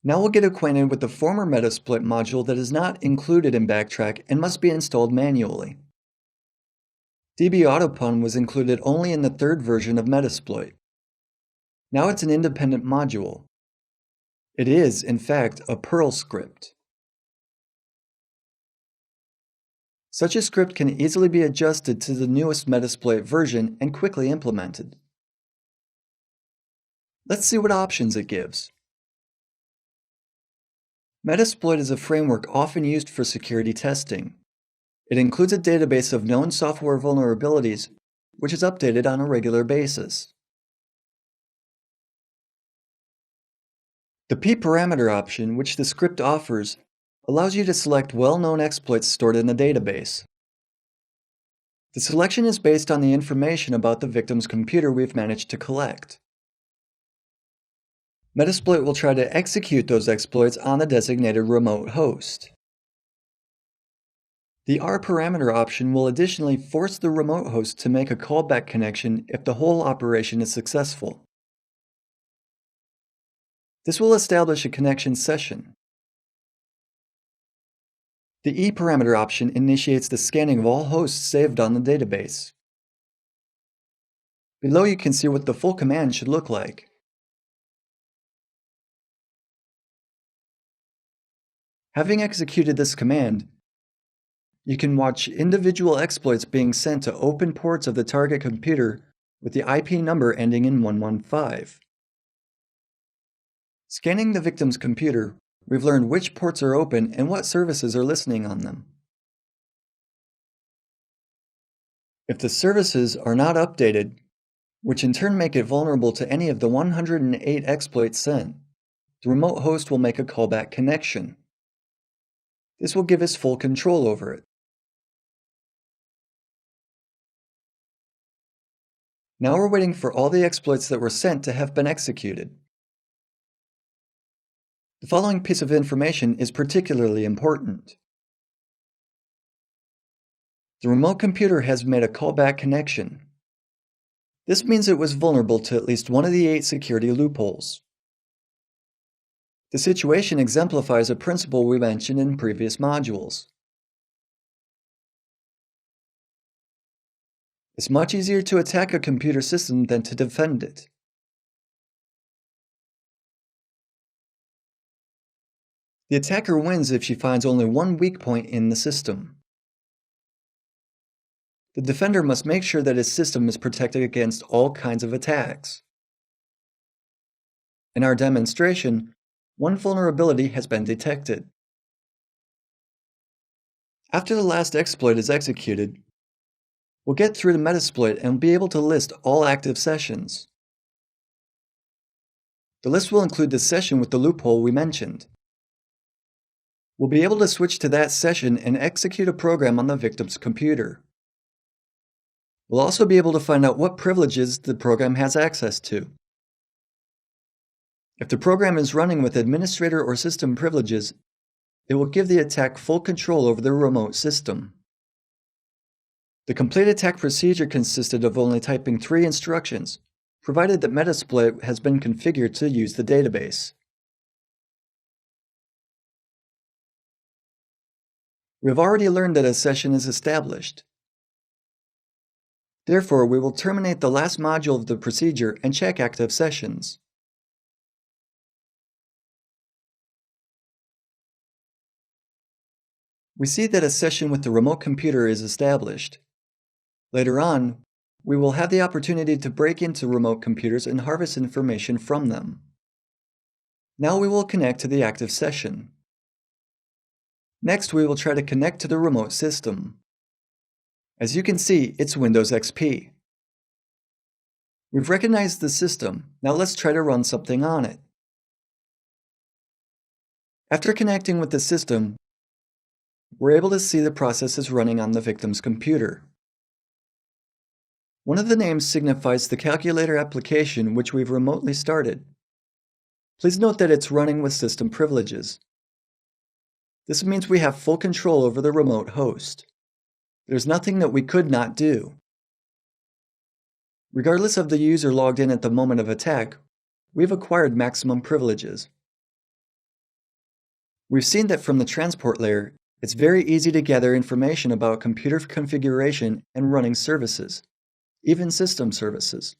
Now we'll get acquainted with the former METASPLOIT module that is not included in Backtrack and must be installed manually. dbautopun was included only in the third version of METASPLOIT. Now it's an independent module. It is, in fact, a Perl script. Such a script can easily be adjusted to the newest METASPLOIT version and quickly implemented. Let's see what options it gives. METASPLOIT is a framework often used for security testing. It includes a database of known software vulnerabilities, which is updated on a regular basis. The p-parameter option, which the script offers, allows you to select well-known exploits stored in the database. The selection is based on the information about the victim's computer we've managed to collect. METASPLOIT will try to execute those exploits on the designated remote host. The r-parameter option will additionally force the remote host to make a callback connection if the whole operation is successful. This will establish a connection session. The e-parameter option initiates the scanning of all hosts saved on the database. Below you can see what the full command should look like. Having executed this command, you can watch individual exploits being sent to open ports of the target computer with the IP number ending in 115. Scanning the victim's computer, we've learned which ports are open and what services are listening on them. If the services are not updated, which in turn make it vulnerable to any of the 108 exploits sent, the remote host will make a callback connection. This will give us full control over it. Now we're waiting for all the exploits that were sent to have been executed. The following piece of information is particularly important. The remote computer has made a callback connection. This means it was vulnerable to at least one of the 8 security loopholes. The situation exemplifies a principle we mentioned in previous modules. It's much easier to attack a computer system than to defend it. The attacker wins if she finds only one weak point in the system. The defender must make sure that his system is protected against all kinds of attacks. In our demonstration, one vulnerability has been detected. After the last exploit is executed, we'll get through to METASPLOIT and be able to list all active sessions. The list will include the session with the loophole we mentioned. We'll be able to switch to that session and execute a program on the victim's computer. We'll also be able to find out what privileges the program has access to. If the program is running with administrator or system privileges, it will give the attack full control over the remote system. The complete attack procedure consisted of only typing 3 instructions, provided that METASPLOIT has been configured to use the database. We have already learned that a session is established. Therefore, we will terminate the last module of the procedure and check active sessions. We see that a session with the remote computer is established. Later on, we will have the opportunity to break into remote computers and harvest information from them. Now we will connect to the active session. Next, we will try to connect to the remote system. As you can see, it's Windows XP. We've recognized the system. Now let's try to run something on it. After connecting with the system, we're able to see the processes running on the victim's computer. One of the names signifies the calculator application which we've remotely started. Please note that it's running with system privileges. This means we have full control over the remote host. There's nothing that we could not do. Regardless of the user logged in at the moment of attack, we've acquired maximum privileges. We've seen that from the transport layer, it's very easy to gather information about computer configuration and running services, even system services.